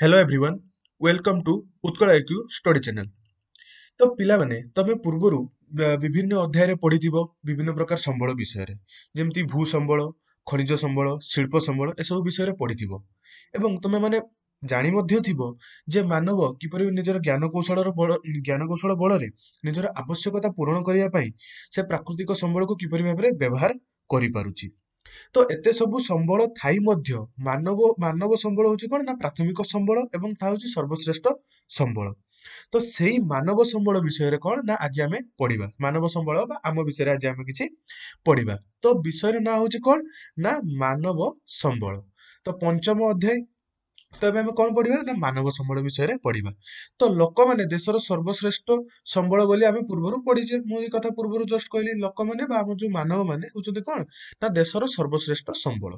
Hello everyone welcome to Utkal IQ study channel. तो पिला माने तमे पूर्वरु विभिन्न अध्याय रे पढ़िथिबो विभिन्न प्रकार संबळ विषय रे जेमति भू संबळ खनिज संबळ शिल्प संबळ ए सब विषय रे पढ़िथिबो एवं तमे माने जानि ମଧ୍ୟ थिबो जे मानव किपरि निजर ज्ञान कौशल बळ रे निजर आवश्यकता पूर्ण करिया पई से प्राकृतिक संबळ को किपरि भाबरे व्यवहार करि पारुची। तो एते सबु संबଳ ଥାଇ ମଧ୍ୟ ମାନବ ସମ୍ବଳ ହଉଛି କଣ ନା ପ୍ରାଥମିକ ସମ୍ବଳ ଏବଂ ତାହା ହଉଛି ସର୍ବଶ୍ରେଷ୍ଠ ସମ୍ବଳ। ତ ସେଇ ମାନବ ସମ୍ବଳ ବିଷୟରେ କଣ ନା ଆଜି ଆମେ ପଢିବା ମାନବ ସମ୍ବଳ ବା ଆମ ବିଷୟରେ ଆଜି ଆମେ କିଛି ପଢିବା। ତ ବିଷୟର ନାଁ ହଉଛି କଣ ନା ମାନବ ସମ୍ବଳ। ତ ପଞ୍ଚମ ଅଧ୍ୟାୟ। ତ ଏବେ ଆମେ କଣ ପଢିବା ନା ମାନବ ସମ୍ବଳ ବିଷୟରେ ପଢିବା। ତ ଲୋକମାନେ ଦେଶର ସର୍ବଶ୍ରେଷ୍ଠ ସମ୍ବଳ ବୋଲି ଆମେ ପୂର୍ବରୁ ପଢିଛେ। ମୁଁ ଏଇ କଥା ପୂର୍ବରୁ ଜଷ୍ଟ କହିଲି ଲୋକମାନେ ବା ଆମ ଯୋଉ ମାନବ ମାନେ ହଉଛନ୍ତି କଣ ନା ଦେଶର ସର୍ବଶ୍ରେଷ୍ଠ ସମ୍ବଳ।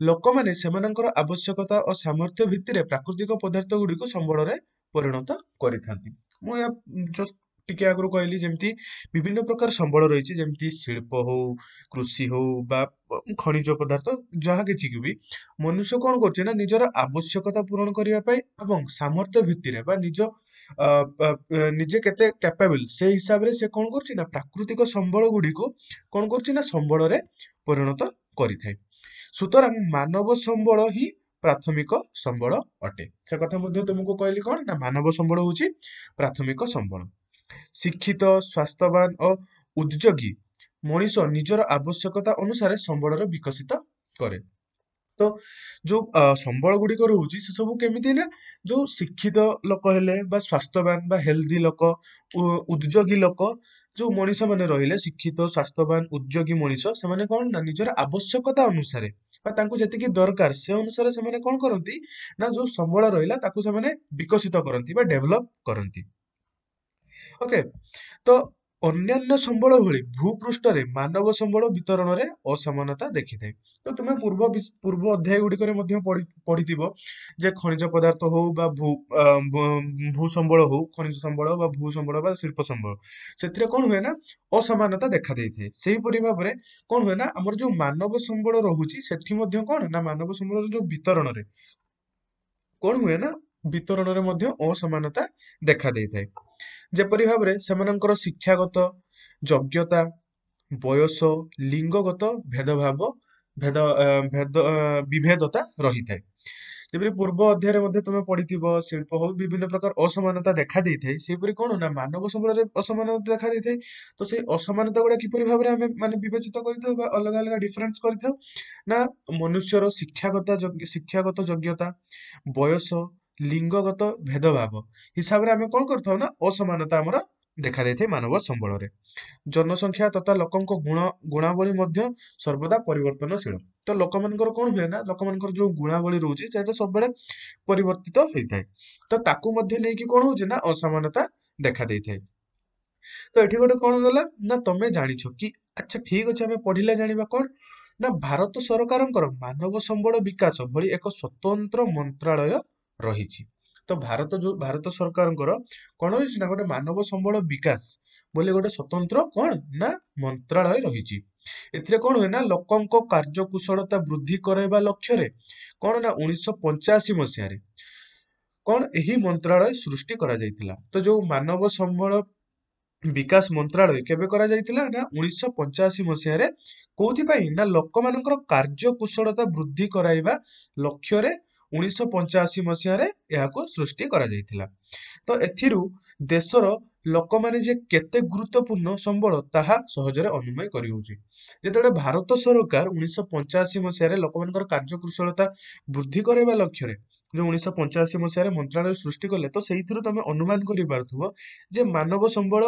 ଲୋକମାନେ ସେମାନଙ୍କର ଆବଶ୍ୟକତା ଓ ସାମର୍ଥ୍ୟ ଭିତ୍ତିରେ ପ୍ରାକୃତିକ ପଦାର୍ଥ ଗୁଡିକୁ ସମ୍ବଳରେ ପରିଣତ କରିଥାନ୍ତି। ମୁଁ ଏହା ଜଷ୍ଟ ଟିକେ ଆଗରୁ କହିଲି ଯେମିତି ବିଭିନ୍ନ ପ୍ରକାର ସମ୍ବଳ ରହିଛି ଯେମିତି ଶିଳ୍ପ ହଉ କୃଷି ହଉ ବା ଖଣିଜ ପଦାର୍ଥ ଯାହା କିଛି ବି ମନୁଷ୍ୟ କଣ କରୁଛି ନା ନିଜର ଆବଶ୍ୟକତା ପୂରଣ କରିବା ପାଇଁ ଏବଂ ସାମର୍ଥ୍ୟ ଭିତ୍ତିରେ ବା ନିଜେ କେତେ କ୍ୟାପାବଲ ସେଇ ହିସାବରେ ସେ କଣ କରୁଛି ନା ପ୍ରାକୃତିକ ସମ୍ବଳ ଗୁଡିକୁ କଣ କରୁଛି ନା ସମ୍ବଳରେ ପରିଣତ କରିଥାଏ। ସୁତରାଂ ମାନବ ସମ୍ବଳ ହିଁ ପ୍ରାଥମିକ ସମ୍ବଳ ଅଟେ। ସେ କଥା ମଧ୍ୟ ତୁମକୁ କହିଲି କଣ ନା ମାନବ ସମ୍ବଳ ହଉଛି ପ୍ରାଥମିକ ସମ୍ବଳ। ଶିକ୍ଷିତ ସ୍ୱାସ୍ଥ୍ୟବାନ ଓ ଉଦ୍ଯୋଗୀ ମଣିଷ ନିଜର ଆବଶ୍ୟକତା ଅନୁସାରେ ସମ୍ବଳର ବିକଶିତ କରେ। ତ ଯୋଉ ସମ୍ବଳ ଗୁଡିକ ରହୁଛି ସେ ସବୁ କେମିତି ନା ଯୋଉ ଶିକ୍ଷିତ ଲୋକ ହେଲେ ବା ସ୍ୱାସ୍ଥ୍ୟବାନ ବା ହେଲ୍ଦି ଲୋକ ଉଦ୍ଯୋଗୀ ଲୋକ ଯୋଉ ମଣିଷ ମାନେ ରହିଲେ ଶିକ୍ଷିତ ସ୍ୱାସ୍ଥ୍ୟବାନ ଉଦ୍ଯୋଗୀ ମଣିଷ ସେମାନେ କଣ ନା ନିଜର ଆବଶ୍ୟକତା ଅନୁସାରେ ବା ତାଙ୍କୁ ଯେତିକି ଦରକାର ସେ ଅନୁସାରେ ସେମାନେ କଣ କରନ୍ତି ନା ଯୋଉ ସମ୍ବଳ ରହିଲା ତାକୁ ସେମାନେ ବିକଶିତ କରନ୍ତି ବା ଡେଭଲପ କରନ୍ତି। ଓକେ। ତ ଅନ୍ୟାନ୍ୟ ସମ୍ବଳ ଭଳି ଭୂପୃଷ୍ଠରେ ମାନବ ସମ୍ବଳ ବିତରଣରେ ଅସମାନତା ଦେଖିଥାଏ। ତ ତୁମେ ପୂର୍ବ ଅଧ୍ୟାୟ ଗୁଡିକରେ ମଧ୍ୟ ପଢିଥିବ ଯେ ଖଣିଜ ପଦାର୍ଥ ହଉ ବା ଭୂ ସମ୍ବଳ ହଉ ଖଣିଜ ସମ୍ବଳ ବା ଭୂ ସମ୍ବଳ ବା ଶିଳ୍ପ ସମ୍ବଳ ସେଥିରେ କଣ ହୁଏ ନା ଅସମାନତା ଦେଖା ଦେଇଥାଏ। ସେଇପରି ଭାବରେ କଣ ହୁଏ ନା ଆମର ଯୋଉ ମାନବ ସମ୍ବଳ ରହୁଛି ସେଠି ମଧ୍ୟ କଣ ନା ମାନବ ସମ୍ବଳର ଯୋଉ ବିତରଣରେ କଣ ହୁଏ ନା ବିତରଣରେ ମଧ୍ୟ ଅସମାନତା ଦେଖା ଦେଇଥାଏ। ଯେପରି ଭାବରେ ସେମାନଙ୍କର ଶିକ୍ଷାଗତ ଯୋଗ୍ୟତା ବୟସ ଲିଙ୍ଗଗତ ଭେଦଭାବ ବିଭେଦତା ରହିଥାଏ। ଯେପରି ପୂର୍ବ ଅଧ୍ୟାୟରେ ମଧ୍ୟ ତମେ ପଢିଥିବ ଶିଳ୍ପ ହଉ ବିଭିନ୍ନ ପ୍ରକାର ଅସମାନତା ଦେଖା ଦେଇଥାଏ ସେହିପରି କଣ ନା ମାନବ ସମ୍ବଳରେ ଅସମାନତା ଦେଖା ଦେଇଥାଏ। ତ ସେଇ ଅସମାନତା ଗୁଡା କିପରି ଭାବରେ ଆମେ ମାନେ ବିବେଚିତ କରିଥାଉ ବା ଅଲଗା ଅଲଗା ଡିଫରେନ୍ସ କରିଥାଉ ନା ମନୁଷ୍ୟର ଶିକ୍ଷାଗତ ଯୋଗ୍ୟତା ବୟସ ଲିଙ୍ଗଗତ ଭେଦଭାବ ହିସାବରେ ଆମେ କଣ କରିଥାଉ ନା ଅସମାନତା ଆମର ଦେଖା ଦେଇଥାଏ ମାନବ ସମ୍ବଳରେ। ଜନସଂଖ୍ୟା ତଥା ଲୋକଙ୍କ ଗୁଣାବଳୀ ମଧ୍ୟ ସର୍ବଦା ପରିବର୍ତ୍ତନଶୀଳ। ତ ଲୋକମାନଙ୍କର କଣ ହୁଏ ନା ଲୋକମାନଙ୍କର ଯୋଉ ଗୁଣାବଳୀ ରହୁଛି ସେଇଟା ସବୁବେଳେ ପରିବର୍ତ୍ତିତ ହେଇଥାଏ। ତ ତାକୁ ମଧ୍ୟ ନେଇକି କଣ ହଉଛି ନା ଅସମାନତା ଦେଖା ଦେଇଥାଏ। ତ ଏଠି ଗୋଟେ କଣ ଗଲା ନା ତମେ ଜାଣିଛ କି ଆଚ୍ଛା ଠିକ ଅଛି ଆମେ ପଢିଲେ ଜାଣିବା କଣ ନା ଭାରତ ସରକାରଙ୍କର ମାନବ ସମ୍ବଳ ବିକାଶ ଭଳି ଏକ ସ୍ୱତନ୍ତ୍ର ମନ୍ତ୍ରାଳୟ ରହିଛି। ତ ଭାରତ ସରକାରଙ୍କର କଣ ହେଇଛି ନା ଗୋଟେ ମାନବ ସମ୍ବଳ ବିକାଶ ବୋଲି ଗୋଟେ ସ୍ୱତନ୍ତ୍ର କଣ ନା ମନ୍ତ୍ରାଳୟ ରହିଛି। ଏଥିରେ କଣ ହୁଏ ନା ଲୋକଙ୍କ କାର୍ଯ୍ୟକୁଶଳତା ବୃଦ୍ଧି କରାଇବା ଲକ୍ଷ୍ୟରେ କଣ ନା 1985 ମସିହାରେ କଣ ଏହି ମନ୍ତ୍ରାଳୟ ସୃଷ୍ଟି କରାଯାଇଥିଲା। ତ ଯୋଉ ମାନବ ସମ୍ବଳ ବିକାଶ ମନ୍ତ୍ରାଳୟ କେବେ କରାଯାଇଥିଲା ନା 1985 ମସିହାରେ କୋଉଥିପାଇଁ ନା ଲୋକମାନଙ୍କର କାର୍ଯ୍ୟକୁଶଳତା ବୃଦ୍ଧି କରାଇବା ଲକ୍ଷ୍ୟରେ 1985 ମସିହାରେ ଏହାକୁ ସୃଷ୍ଟି କରାଯାଇଥିଲା। ତ ଏଥିରୁ ଦେଶର ଲୋକମାନେ ଯେ କେତେ ଗୁରୁତ୍ୱପୂର୍ଣ୍ଣ ସମ୍ବଳ ତାହା ସହଜରେ ଅନୁମୟ କରିହଉଛି। ଯେତେବେଳେ ଭାରତ ସରକାର 1985 ମସିହାରେ ଲୋକମାନଙ୍କର କାର୍ଯ୍ୟକୁଶଳତା ବୃଦ୍ଧି କରାଇବା ଲକ୍ଷ୍ୟରେ ଯୋଉ 1985 ମସିହାରେ ମନ୍ତ୍ରାଳୟ ସୃଷ୍ଟି କଲେ ତ ସେଇଥିରୁ ତମେ ଅନୁମାନ କରିପାରୁଥିବ ଯେ ମାନବ ସମ୍ବଳ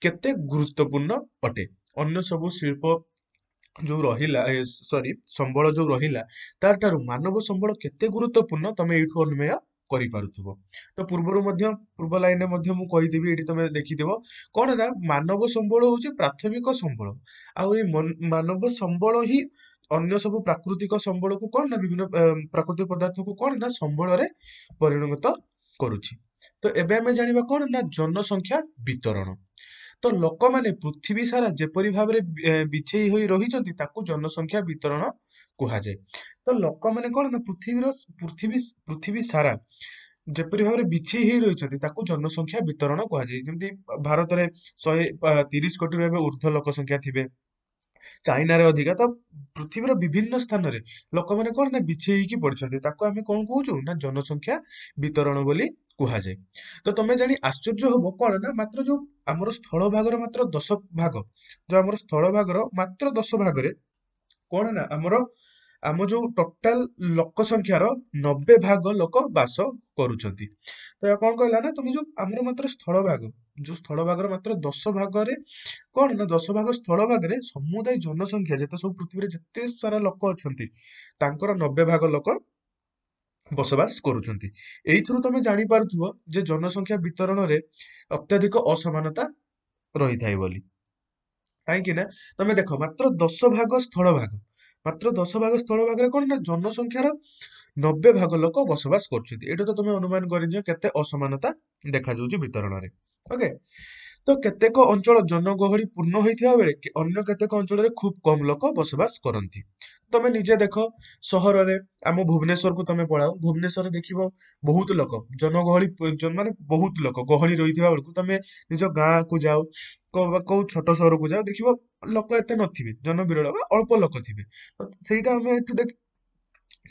କେତେ ଗୁରୁତ୍ୱପୂର୍ଣ୍ଣ ଅଟେ। ଅନ୍ୟ ସବୁ ଶିଳ୍ପ ଯୋଉ ରହିଲା ସମ୍ବଳ ଯୋଉ ରହିଲା ତାଠାରୁ ମାନବ ସମ୍ବଳ କେତେ ଗୁରୁତ୍ୱପୂର୍ଣ୍ଣ ତମେ ଏଇଠୁ ଅନୁମେୟ କରିପାରୁଥିବ। ତ ପୂର୍ବ ଲାଇନରେ ମଧ୍ୟ ମୁଁ କହିଥିବି ଏଇଠି ତମେ ଦେଖିଥିବ କଣ ନା ମାନବ ସମ୍ବଳ ହଉଛି ପ୍ରାଥମିକ ସମ୍ବଳ ଆଉ ଏଇ ମାନବ ସମ୍ବଳ ହିଁ ଅନ୍ୟ ସବୁ ପ୍ରାକୃତିକ ସମ୍ବଳକୁ କଣ ନା ବିଭିନ୍ନ ପ୍ରାକୃତିକ ପଦାର୍ଥକୁ କଣ ନା ସମ୍ବଳରେ ପରିଣତ କରୁଛି। ତ ଏବେ ଆମେ ଜାଣିବା କଣ ନା ଜନସଂଖ୍ୟା ବିତରଣ। ତ ଲୋକମାନେ ପୃଥିବୀ ସାରା ଯେପରି ଭାବରେ ବିଛେଇ ହୋଇ ରହିଛନ୍ତି ତାକୁ ଜନସଂଖ୍ୟା ବିତରଣ କୁହାଯାଏ। ତ ଲୋକମାନେ କଣ ନା ପୃଥିବୀ ସାରା ଯେପରି ଭାବରେ ବିଛେଇ ହେଇ ରହିଛନ୍ତି ତାକୁ ଜନସଂଖ୍ୟା ବିତରଣ କୁହାଯାଏ। ଯେମିତି ଭାରତରେ 130 କୋଟିରୁ ଏବେ ଉର୍ଦ୍ଧ୍ୱ ଲୋକ ସଂଖ୍ୟା ଥିବେ, ଚାଇନାରେ ଅଧିକା। ତ ପୃଥିବୀର ବିଭିନ୍ନ ସ୍ଥାନରେ ଲୋକମାନେ କଣ ନା ବିଛେଇ ହେଇକି ପଡିଛନ୍ତି, ତାକୁ ଆମେ କଣ କହୁଛୁ ନା ଜନସଂଖ୍ୟା ବିତରଣ ବୋଲି କୁହାଯାଏ। ତ ତମେ ଜାଣି ଆଶ୍ଚର୍ଯ୍ୟ ହବ କଣ ନା ମାତ୍ର ଯୋଉ ଆମର ସ୍ଥଳ ଭାଗର ମାତ୍ର 10 ଭାଗ, ଯୋଉ ଆମର ସ୍ଥଳ ଭାଗର ମାତ୍ର 10 ଭାଗରେ କଣ ନା ଆମ ଯୋଉ ଟୋଟାଲ ଲୋକ ସଂଖ୍ୟାର 90 ଭାଗ ଲୋକ ବାସ କରୁଛନ୍ତି। ତ ଏହା କଣ କହିଲା ନା ତମେ ଯୋଉ ଆମର ମାତ୍ର ସ୍ଥଳ ଭାଗ, ଯୋଉ ସ୍ଥଳ ଭାଗର ମାତ୍ର 10 ଭାଗରେ କଣ ନା 10 ଭାଗ ସ୍ଥଳ ଭାଗରେ ସମୁଦାୟ ଜନସଂଖ୍ୟା ଯେତେ ସବୁ ପୃଥିବୀରେ ଯେତେ ସାରା ଲୋକ ଅଛନ୍ତି ତାଙ୍କର 90 ଭାଗ ଲୋକ ବସବାସ କରୁଛନ୍ତି। ଏଇଥିରୁ ତମେ ଜାଣିପାରୁଥିବ ଯେ ଜନସଂଖ୍ୟା ବିତରଣରେ ଅତ୍ୟଧିକ ଅସମାନତା ରହିଥାଏ ବୋଲି। କାହିଁକି ନା ତମେ ଦେଖ ମାତ୍ର 10 ଭାଗ ସ୍ଥଳ ଭାଗ, ମାତ୍ର 10 ଭାଗ ସ୍ଥଳ ଭାଗରେ କଣ ନା ଜନସଂଖ୍ୟାର 90 ଭାଗ ଲୋକ ବସବାସ କରୁଛନ୍ତି। ଏଇଟା ତ ତମେ ଅନୁମାନ କରିନିଅ କେତେ ଅସମାନତା ଦେଖାଯାଉଛି ବିତରଣରେ। ଓକେ। ତ କେତେକ ଅଞ୍ଚଳ ଜନଗହଳି ପୂର୍ଣ୍ଣ ହୋଇଥିବା ବେଳେ ଅନ୍ୟ କେତେକ ଅଞ୍ଚଳରେ ଖୁବ କମ ଲୋକ ବସବାସ କରନ୍ତି। ତମେ ନିଜେ ଦେଖ, ସହରରେ ଆମ ଭୁବନେଶ୍ୱରକୁ ତମେ ପଳାଅ, ଭୁବନେଶ୍ୱରରେ ଦେଖିବ ବହୁତ ଲୋକ ଜନଗହଳି ମାନେ ବହୁତ ଲୋକ ଗହଳି ରହିଥିବା ବେଳକୁ ତମେ ନିଜ ଗାଁକୁ ଯାଅ, କୋଉ ଛୋଟ ସହରକୁ ଯାଅ, ଦେଖିବ ଲୋକ ଏତେ ନଥିବେ, ଜନବିରଳ ବା ଅଳ୍ପ ଲୋକ ଥିବେ। ତ ସେଇଟା ଆମେ ଏଠୁ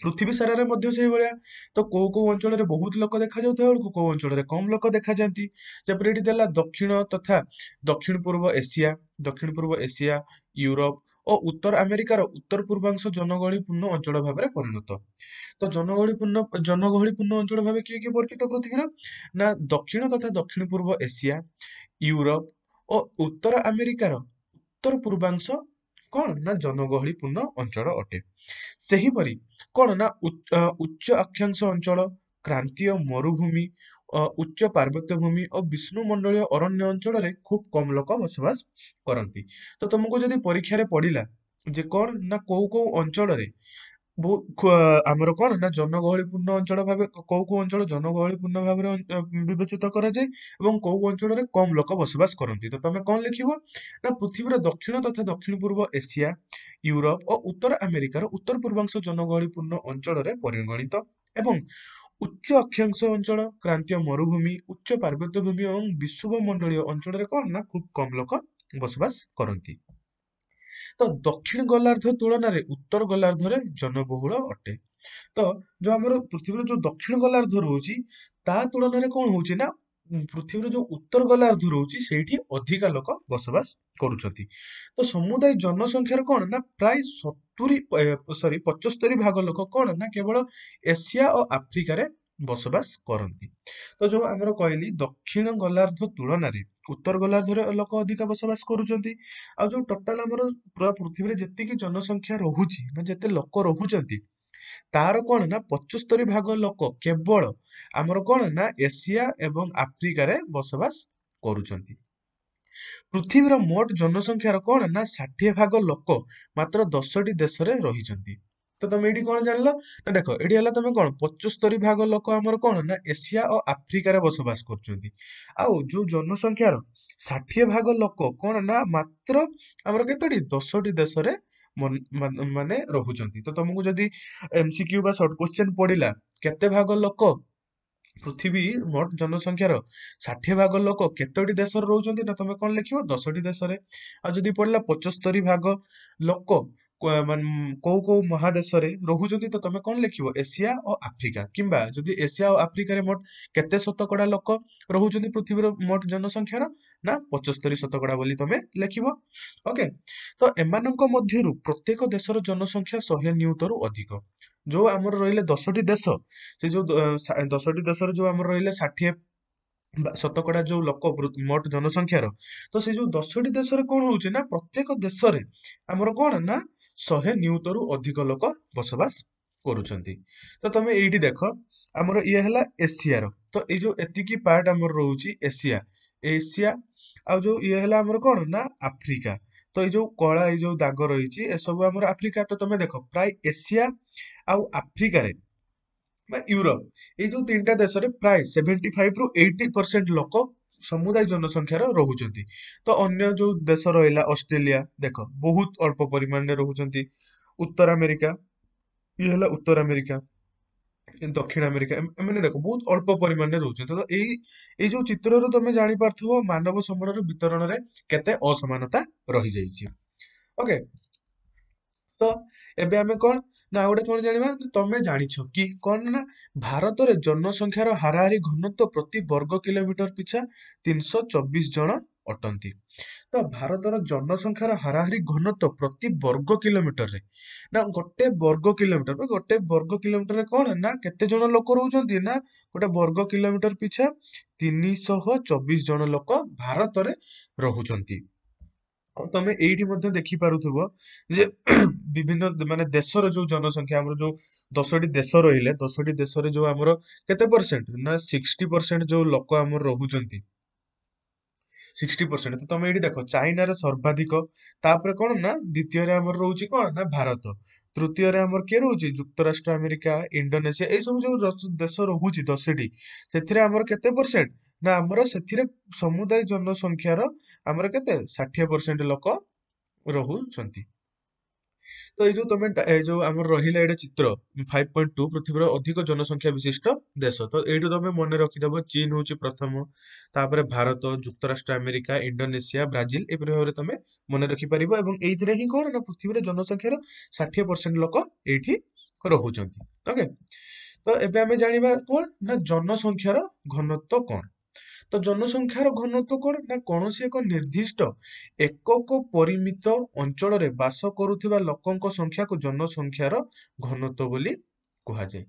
ପୃଥିବୀ ସାରାରେ ମଧ୍ୟ ସେଇଭଳିଆ। ତ କୋଉ କୋଉ ଅଞ୍ଚଳରେ ବହୁତ ଲୋକ ଦେଖାଯାଉଥିବା ବେଳକୁ କୋଉ ଅଞ୍ଚଳରେ କମ ଲୋକ ଦେଖାଯାଆନ୍ତି। ଯେପରି ଏଠି ଦେଲା ଦକ୍ଷିଣ ତଥା ଦକ୍ଷିଣ ପୂର୍ବ ଏସିଆ, ୟୁରୋପ ଓ ଉତ୍ତର ଆମେରିକାର ଉତ୍ତର ପୂର୍ବାଂଶ ଜନଗହଳିପୂର୍ଣ୍ଣ ଅଞ୍ଚଳ ଭାବରେ ପରିଣତ। ତ ଜନଗହଳିପୂର୍ଣ୍ଣ ଅଞ୍ଚଳ ଭାବେ କିଏ କିଏ ପରିଚିତ ପୃଥିବୀର? ନା ଦକ୍ଷିଣ ତଥା ଦକ୍ଷିଣ ପୂର୍ବ ଏସିଆ, ୟୁରୋପ ଓ ଉତ୍ତର ଆମେରିକାର ଉତ୍ତର ପୂର୍ବାଂଶ କଣ ନା ଜନଗହଳିପୂର୍ଣ୍ଣ ଅଞ୍ଚଳ ଅଟେ। ସେହିପରି କଣ ନା ଉଚ୍ଚ ଅକ୍ଷାଂଶ ଅଞ୍ଚଳ, କ୍ରାନ୍ତୀୟ ମରୁଭୂମି, ଉଚ୍ଚ ପାର୍ବତ୍ୟ ଭୂମି ଓ ବିଷ୍ଣୁମଣ୍ଡଳୀୟ ଅରଣ୍ୟ ଅଞ୍ଚଳରେ ଖୁବ କମ ଲୋକ ବସବାସ କରନ୍ତି। ତ ତମକୁ ଯଦି ପରୀକ୍ଷାରେ ପଡିଲା ଯେ କଣ ନା କୋଉ କୋଉ ଅଞ୍ଚଳରେ ଆମର କଣ ନା ଜନଗହଳିପୂର୍ଣ୍ଣ ଅଞ୍ଚଳ ଭାବେ କୋଉ କୋଉ ଅଞ୍ଚଳ ଜନଗହଳିପୂର୍ଣ୍ଣ ଭାବରେ ବିବେଚିତ କରାଯାଏ ଏବଂ କୋଉ ଅଞ୍ଚଳରେ କମ ଲୋକ ବସବାସ କରନ୍ତି, ତ ତମେ କଣ ଲେଖିବ ନା ପୃଥିବୀର ଦକ୍ଷିଣ ତଥା ଦକ୍ଷିଣ ପୂର୍ବ ଏସିଆ, ୟୁରୋପ ଓ ଉତ୍ତର ଆମେରିକାର ଉତ୍ତର ପୂର୍ବାଂଶ ଜନଗହଳିପୂର୍ଣ୍ଣ ଅଞ୍ଚଳରେ ପରିଗଣିତ ଏବଂ ଉଚ୍ଚ ଅକ୍ଷାଂଶ ଅଞ୍ଚଳ, କ୍ରାନ୍ତୀୟ ମରୁଭୂମି, ଉଚ୍ଚ ପାର୍ବତ୍ୟ ଭୂମି ଏବଂ ବିଷୁବମଣ୍ଡଳୀୟ ଅଞ୍ଚଳରେ କଣ ନା ଖୁବ କମ ଲୋକ ବସବାସ କରନ୍ତି। ତ ଦକ୍ଷିଣ ଗୋଲାର୍ଦ୍ଧ ତୁଳନାରେ ଉତ୍ତର ଗୋଲାର୍ଦ୍ଧରେ ଜନବହୁଳ ଅଟେ। ତ ଯୋଉ ଆମର ପୃଥିବୀର ଯୋଉ ଦକ୍ଷିଣ ଗୋଲାର୍ଦ୍ଧ ରହୁଛି ତା ତୁଳନାରେ କଣ ହଉଛି ନା ପୃଥିବୀର ଯୋଉ ଉତ୍ତର ଗୋଲାର୍ଦ୍ଧ ରହୁଛି ସେଇଠି ଅଧିକା ଲୋକ ବସବାସ କରୁଛନ୍ତି। ତ ସମୁଦାୟ ଜନସଂଖ୍ୟାର କଣ ନା ପ୍ରାୟ 75 ଭାଗ ଲୋକ କଣ ନା କେବଳ ଏସିଆ ଓ ଆଫ୍ରିକାରେ ବସବାସ କରନ୍ତି। ତ ଯୋଉ ଆମର କହିଲି ଦକ୍ଷିଣ ଗୋଲାର୍ଦ୍ଧ ତୁଳନାରେ ଉତ୍ତର ଗୋଲାର୍ଦ୍ଧରେ ଲୋକ ଅଧିକା ବସବାସ କରୁଛନ୍ତି। ଆଉ ଯୋଉ ଟୋଟାଲ ଆମର ପୁରା ପୃଥିବୀରେ ଯେତିକି ଜନସଂଖ୍ୟା ରହୁଛି ବା ଯେତେ ଲୋକ ରହୁଛନ୍ତି ତାର କଣ ନା 75 ଭାଗ ଲୋକ କେବଳ ଆମର କଣ ନା ଏସିଆ ଏବଂ ଆଫ୍ରିକାରେ ବସବାସ କରୁଛନ୍ତି। ପୃଥିବୀର ମୋଟ ଜନସଂଖ୍ୟାର କଣ ନା 60 ଭାଗ ଲୋକ ମାତ୍ର 10ଟି ଦେଶରେ ରହିଛନ୍ତି। ତ ତମେ ଏଇଠି କଣ ଜାଣିଲ ନା ଦେଖ ଏଇଠି ହେଲା ତମେ କଣ 75 ଭାଗ ଲୋକ ଆମର କଣ ନା ଏସିଆ ଓ ଆଫ୍ରିକାରେ ବସବାସ କରୁଛନ୍ତି। ଆଉ ଯୋଉ ଜନସଂଖ୍ୟାର 60 ଭାଗ ଲୋକ କଣ ନା ମାତ୍ର ଆମର କେତୋଟି 10ଟି ଦେଶରେ ମାନେ ରହୁଛନ୍ତି। ତ ତମକୁ ଯଦି MCQ ବା ସର୍ଟ କୋଶ୍ଚେନ ପଡିଲା କେତେ ଭାଗ ଲୋକ ପୃଥିବୀ ମୋଟ ଜନସଂଖ୍ୟାର 60 ଭାଗ ଲୋକ କେତୋଟି ଦେଶରେ ରହୁଛନ୍ତି, ନା ତମେ କଣ ଲେଖିବ 10ଟି ଦେଶରେ। ଆଉ ଯଦି ପଡିଲା 75 ଭାଗ ଲୋକ କୋଉ କୋଉ ମହାଦେଶରେ ରହୁଛନ୍ତି, ତ ତମେ କଣ ଲେଖିବ ଏସିଆ ଓ ଆଫ୍ରିକା। କିମ୍ବା ଯଦି ଏସିଆ ଓ ଆଫ୍ରିକାରେ ମୋଟ କେତେ ଶତକଡା ଲୋକ ରହୁଛନ୍ତି ପୃଥିବୀର ମୋଟ ଜନସଂଖ୍ୟାର, ନା 75 ଶତକଡା ବୋଲି ତମେ ଲେଖିବ। ଓକେ। ତ ଏମାନଙ୍କ ମଧ୍ୟରୁ ପ୍ରତ୍ୟେକ ଦେଶର ଜନସଂଖ୍ୟା 100 ନିୟୁତରୁ ଅଧିକ। ଯୋଉ ଆମର ରହିଲେ 10ଟି ଦେଶ, ସେ ଯୋଉ 10ଟି ଦେଶରେ ଯୋଉ ଆମର ରହିଲେ 60 ଶତକଡା ଯୋଉ ଲୋକ ମୋଟ ଜନସଂଖ୍ୟାର, ତ ସେ ଯୋଉ 10ଟି ଦେଶରେ କଣ ହଉଛି ନା ପ୍ରତ୍ୟେକ ଦେଶରେ ଆମର କଣ ନା 100 ନିୟୁତରୁ ଅଧିକ ଲୋକ ବସବାସ କରୁଛନ୍ତି। ତ ତମେ ଏଇଠି ଦେଖ ଆମର ଇଏ ହେଲା ଏସିଆର, ତ ଏଇ ଯୋଉ ଏତିକି ପାର୍ଟ ଆମର ରହୁଛି ଏସିଆ, ଏସିଆ ଆଉ ଯୋଉ ଇଏ ହେଲା ଆମର କଣ ନା ଆଫ୍ରିକା। ତ ଏଇ ଯୋଉ କଳା ଏଇ ଯୋଉ ଦାଗ ରହିଛି ଏସବୁ ଆମର ଆଫ୍ରିକା। ତ ତମେ ଦେଖ ପ୍ରାୟ ଏସିଆ ଆଉ ଆଫ୍ରିକାରେ ବା ୟୁରୋପ ଏଇ ଯୋଉ ତିନିଟା ଦେଶରେ ପ୍ରାୟ 75ରୁ 80% ଲୋକ ସମୁଦାୟ ଜନସଂଖ୍ୟାର ରହୁଛନ୍ତି। ତ ଅନ୍ୟ ଯୋଉ ଦେଶ ରହିଲା ଅଷ୍ଟ୍ରେଲିଆ ଦେଖ ବହୁତ ଅଳ୍ପ ପରିମାଣରେ ରହୁଛନ୍ତି। ଉତ୍ତର ଆମେରିକା ଇଏ ହେଲା ଉତ୍ତର ଆମେରିକା, दक्षिण अमेरिका एमने देखो बहुत अल्प परिमाण में रोचते तो एई जो चित्रରୁ ତମେ ଜାଣି ପାରୁଥିବ ମାନବ ସମ୍ବଳର ବିତରଣରେ କେତେ ଅସମାନତା ରହି ଯାଇଛି। ଓକେ, ତ ଏବେ ଆମେ କଣ ନା ଆଉ ଗୋଟେ କଣ ଜାଣିବା ନା ତମେ ଜାଣିଛ କି କଣ ନା ଭାରତରେ ଜନସଂଖ୍ୟାର ହାରାହାରି ଘନତ୍ବ ପ୍ରତି ବର୍ଗ କିଲୋମିଟର ପିଛା 324 ଜଣ ଅଟନ୍ତି। ତ ଭାରତର ଜନସଂଖ୍ୟାର ହାରାହାରି ଘନତ୍ବ ପ୍ରତି ବର୍ଗ କିଲୋମିଟରରେ ନା ଗୋଟେ ବର୍ଗ କିଲୋମିଟରରେ କଣ ନା କେତେ ଜଣ ଲୋକ ରହୁଛନ୍ତି ନା ଗୋଟେ ବର୍ଗ କିଲୋମିଟର ପିଛା 324 ଜଣ ଲୋକ ଭାରତରେ ରହୁଛନ୍ତି। ଆଉ ତମେ ଏଇଠି ମଧ୍ୟ ଦେଖିପାରୁଥିବ ଯେ ବିଭିନ୍ନ ମାନେ ଦେଶର ଯୋଉ ଜନସଂଖ୍ୟା ଆମର ଯୋଉ 10ଟି ଦେଶ ରହିଲେ 10ଟି ଦେଶରେ ଯୋଉ ଆମର କେତେ ପରସେଣ୍ଟ ନା 60% ଯୋଉ ଲୋକ ଆମର ରହୁଛନ୍ତି 60%। ତ ତମେ ଏଇଠି ଦେଖ ଚାଇନାରେ ସର୍ବାଧିକ, ତାପରେ କଣ ନା ଦ୍ଵିତୀୟରେ ଆମର ରହୁଛି କଣ ନା ଭାରତ, ତୃତୀୟରେ ଆମର କିଏ ରହୁଛି ଯୁକ୍ତରାଷ୍ଟ୍ର ଆମେରିକା, ଇଣ୍ଡୋନେସିଆ, ଏଇ ସବୁ ଯୋଉ ଦେଶ ରହୁଛି 10ଟି ସେଥିରେ ଆମର କେତେ ପରସେଣ୍ଟ ନା ଆମର ସେଥିରେ ସମୁଦାୟ ଜନସଂଖ୍ୟାର ଆମର କେତେ 60% ଲୋକ ରହୁଛନ୍ତି। ତ ଏଇ ଯୋଉ ତମେ ଏଇ ଯୋଉ ଆମର ରହିଲା ଏଇଟା ଚିତ୍ର 5.2 ପୃଥିବୀର ଅଧିକ ଜନସଂଖ୍ୟା ବିଶିଷ୍ଟ ଦେଶ, ତ ଏଇଠୁ ତମେ ମନେ ରଖିଦବ ଚୀନ ହଉଛି ପ୍ରଥମ, ତାପରେ ଭାରତ, ଯୁକ୍ତରାଷ୍ଟ୍ର ଆମେରିକା, ଇଣ୍ଡୋନେସିଆ, ବ୍ରାଜିଲ, ଏପରି ଭାବରେ ତମେ ମନେ ରଖିପାରିବ ଏବଂ ଏଇଥିରେ ହିଁ କଣ ନା ପୃଥିବୀର ଜନସଂଖ୍ୟାର 60% ଲୋକ ଏଇଠି ରହୁଛନ୍ତି। ଓକେ, ତ ଏବେ ଆମେ ଜାଣିବା କଣ ନା ଜନସଂଖ୍ୟାର ଘନତ୍ବ କଣ। ତ ଜନସଂଖ୍ୟାର ଘନତ୍ବ କଣ ନା କୌଣସି ଏକ ନିର୍ଦ୍ଦିଷ୍ଟ ଏକକ ପରିମିତ ଅଞ୍ଚଳରେ ବାସ କରୁଥିବା ଲୋକଙ୍କ ସଂଖ୍ୟାକୁ ଜନସଂଖ୍ୟାର ଘନତ୍ବ ବୋଲି କୁହାଯାଏ।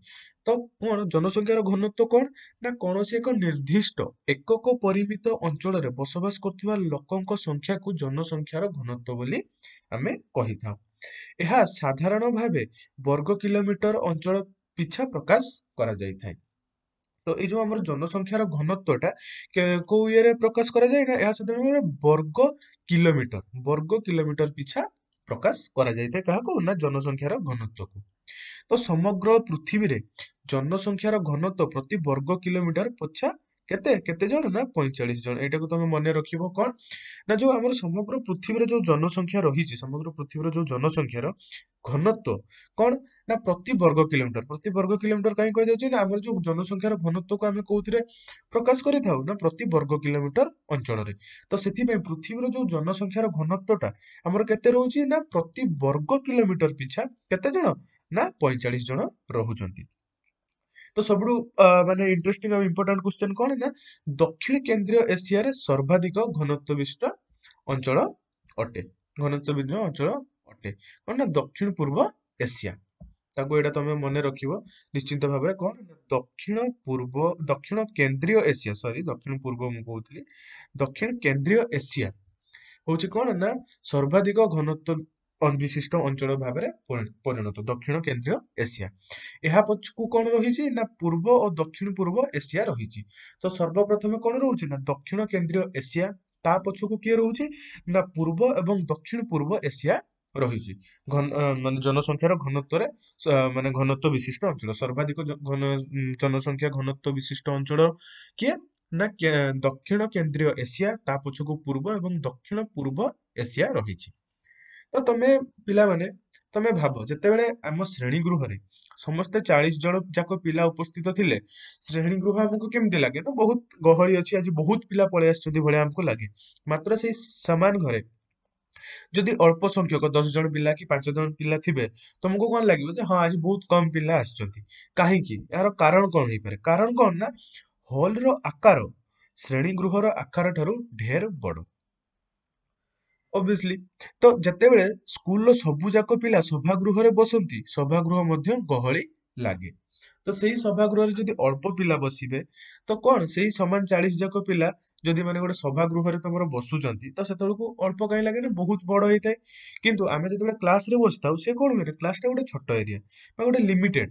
ତ କଣ ଜନସଂଖ୍ୟାର ଘନତ୍ବ କଣ ନା କୌଣସି ଏକ ନିର୍ଦ୍ଦିଷ୍ଟ ଏକକ ପରିମିତ ଅଞ୍ଚଳରେ ବସବାସ କରୁଥିବା ଲୋକଙ୍କ ସଂଖ୍ୟାକୁ ଜନସଂଖ୍ୟାର ଘନତ୍ବ ବୋଲି ଆମେ କହିଥାଉ। ଏହା ସାଧାରଣ ଭାବେ ବର୍ଗ କିଲୋମିଟର ଅଞ୍ଚଳ ପିଛା ପ୍ରକାଶ କରାଯାଇଥାଏ। ତ ଏଇ ଯୋଉ ଆମର ଜନସଂଖ୍ୟାର ଘନତ୍ବଟା କୋଉ ଇଏରେ ପ୍ରକାଶ କରାଯାଏ ନା ଏହା ସାଧାରଣତଃ ବର୍ଗ କିଲୋମିଟର ପିଛା ପ୍ରକାଶ କରାଯାଇଥାଏ କାହାକୁ ନା ଜନସଂଖ୍ୟାର ଘନତ୍ବକୁ। ତ ସମଗ୍ର ପୃଥିବୀରେ ଜନସଂଖ୍ୟାର ଘନତ୍ବ ପ୍ରତି ବର୍ଗ କିଲୋମିଟର ପିଛା କେତେ କେତେ ଜଣ ନା 45 ଜଣ। ଏଇଟାକୁ ତମେ ମନେ ରଖିବ କଣ ନା ଯୋଉ ଆମର ସମଗ୍ର ପୃଥିବୀରେ ଯୋଉ ଜନସଂଖ୍ୟା ରହିଛି, ସମଗ୍ର ପୃଥିବୀର ଯୋଉ ଜନସଂଖ୍ୟାର ଘନତ୍ବ କଣ ନା ପ୍ରତି ବର୍ଗ କିଲୋମିଟର କାହିଁ କୁହାଯାଉଛି ନା ଆମର ଯୋଉ ଜନସଂଖ୍ୟାର ଘନତ୍ବକୁ ଆମେ କୋଉଥିରେ ପ୍ରକାଶ କରିଥାଉ ନା ପ୍ରତି ବର୍ଗ କିଲୋମିଟର ଅଞ୍ଚଳରେ। ତ ସେଥିପାଇଁ ପୃଥିବୀର ଯୋଉ ଜନସଂଖ୍ୟାର ଘନତ୍ବଟା ଆମର କେତେ ରହୁଛି ନା ପ୍ରତି ବର୍ଗ କିଲୋମିଟର ପିଛା କେତେ ଜଣ ନା 45 ଜଣ ରହୁଛନ୍ତି। ତ ସବୁଠୁ ମାନେ ଇଣ୍ଟରେଷ୍ଟିଂ ଆଉ ଇମ୍ପୋର୍ଟାଣ୍ଟ କ୍ୱେଶ୍ଚନ କଣ ନା ଦକ୍ଷିଣ କେନ୍ଦ୍ରୀୟ ଏସିଆରେ ସର୍ବାଧିକ ଘନତ୍ବ ବିଶିଷ୍ଟ ଅଞ୍ଚଳ ଅଟେ। ଘନତ୍ବ ବିଶିଷ୍ଟ ଅଞ୍ଚଳ ଅଟେ କଣ ନା ଦକ୍ଷିଣ ପୂର୍ବ ଏସିଆ। ତାକୁ ଏଇଟା ତମେ ମନେ ରଖିବ ନିଶ୍ଚିନ୍ତ ଭାବରେ କଣ ନା ଦକ୍ଷିଣ କେନ୍ଦ୍ରୀୟ ଏସିଆ, ସରି ଦକ୍ଷିଣ ପୂର୍ବ ମୁଁ କହୁଥିଲି, ଦକ୍ଷିଣ କେନ୍ଦ୍ରୀୟ ଏସିଆ ହଉଛି କଣ ନା ସର୍ବାଧିକ ଘନତ୍ବ ବିଶିଷ୍ଟ ଅଞ୍ଚଳ ଭାବରେ ପରିଣତ ଦକ୍ଷିଣ କେନ୍ଦ୍ରୀୟ ଏସିଆ। ଏହା ପଛକୁ କଣ ରହିଛି ନା ପୂର୍ବ ଓ ଦକ୍ଷିଣ ପୂର୍ବ ଏସିଆ ରହିଛି। ତ ସର୍ବପ୍ରଥମେ କଣ ରହୁଛି ନା ଦକ୍ଷିଣ କେନ୍ଦ୍ରୀୟ ଏସିଆ, ତା ପଛକୁ କିଏ ରହୁଛି ନା ପୂର୍ବ ଏବଂ ଦକ୍ଷିଣ ପୂର୍ବ ଏସିଆ ରହିଛି। ମାନେ ଜନସଂଖ୍ୟାର ଘନତ୍ବରେ ମାନେ ଘନତ୍ବ ବିଶିଷ୍ଟ ଅଞ୍ଚଳ ସର୍ବାଧିକ ଜନସଂଖ୍ୟା ଘନତ୍ବ ବିଶିଷ୍ଟ ଅଞ୍ଚଳ କିଏ ନା ଦକ୍ଷିଣ କେନ୍ଦ୍ରୀୟ ଏସିଆ, ତା ପଛକୁ ପୂର୍ବ ଏବଂ ଦକ୍ଷିଣ ପୂର୍ବ ଏସିଆ ରହିଛି। ତ ତମେ ପିଲାମାନେ ତମେ ଭାବ ଯେତେବେଳେ ଆମ ଶ୍ରେଣୀ ଗୃହରେ ସମସ୍ତେ 40 ଜଣ ଯାକ ପିଲା ଉପସ୍ଥିତ ଥିଲେ, ଶ୍ରେଣୀ ଗୃହ ଆମକୁ କେମିତି ଲାଗେ ନା ବହୁତ ଗହଳି ଅଛି, ଆଜି ବହୁତ ପିଲା ପଳେଇ ଆସିଛନ୍ତି ଭଳିଆ ଆମକୁ ଲାଗେ। ମାତ୍ର ସେଇ ସମାନ ଘରେ ଯଦି ଅଳ୍ପ ସଂଖ୍ୟକ 10 ଜଣ ପିଲା କି 5 ଜଣ ପିଲା ଥିବେ, ତମକୁ କଣ ଲାଗିବ ଯେ ହଁ ଆଜି ବହୁତ କମ ପିଲା ଆସିଛନ୍ତି। କାହିଁକି? ଏହାର କାରଣ କଣ ହେଇପାରେ? କାରଣ କଣ ନା ହଲର ଆକାର ଶ୍ରେଣୀ ଗୃହର ଆକାର ଠାରୁ ଢେର ବଡ। ଅବଭିୟସଲି, ତ ଯେତେବେଳେ ସ୍କୁଲର ସବୁ ଯାକ ପିଲା ସଭାଗୃହରେ ବସନ୍ତି, ସଭାଗୃହ ମଧ୍ୟ ଗହଳି ଲାଗେ। ତ ସେଇ ସଭାଗୃହରେ ଯଦି ଅଳ୍ପ ପିଲା ବସିବେ ତ କଣ ସେଇ ସମାନ 40 ଯାକ ପିଲା ଯଦି ମାନେ ଗୋଟେ ସଭାଗୃହରେ ତମର ବସୁଛନ୍ତି ତ ସେତେବେଳକୁ ଅଳ୍ପ କାହିଁ ଲାଗେ ନା ବହୁତ ବଡ ହେଇଥାଏ। କିନ୍ତୁ ଆମେ ଯେତେବେଳେ କ୍ଲାସରେ ବସିଥାଉ ସେ କଣ ହୁଏ କ୍ଲାସଟା ଗୋଟେ ଛୋଟ ଏରିଆ ବା ଗୋଟେ ଲିମିଟେଡ,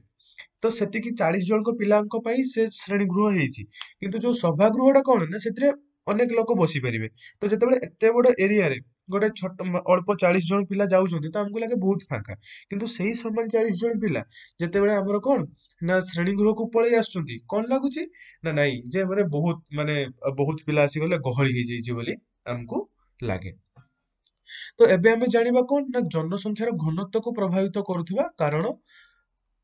ତ ସେତିକି 40 ଜଣଙ୍କ ପିଲାଙ୍କ ପାଇଁ ସେ ଶ୍ରେଣୀ ଗୃହ ହେଇଛି। କିନ୍ତୁ ଯୋଉ ସଭାଗୃହଟା କଣ ନା ସେଥିରେ ଅନେକ ଲୋକ ବସି ପାରିବେ। ତ ଯେତେବେଳେ ଏତେ ବଡ ଏରିଆରେ ଗୋଟେ ଛୋଟ ଅଳ୍ପ 40 ଜଣ ପିଲା ଯାଉଛନ୍ତି ତ ଆମକୁ ଲାଗେ ବହୁତ ଫାଙ୍କା। କିନ୍ତୁ ସେଇ ସମାନ 40 ଜଣ ପିଲା ଯେତେବେଳେ ଆମର କଣ ନା ଶ୍ରେଣୀ ଗୃହକୁ ପଳେଇ ଆସୁଛନ୍ତି, କଣ ଲାଗୁଛି ନା ନାଇଁ ଯେ ମାନେ ବହୁତ ପିଲା ଆସିଗଲେ ଗହଳି ହେଇଯାଇଛି ବୋଲି ଆମକୁ ଲାଗେ। ତ ଏବେ ଆମେ ଜାଣିବା କଣ ନା ଜନସଂଖ୍ୟାର ଘନତ୍ବକୁ ପ୍ରଭାବିତ କରୁଥିବା କାରଣ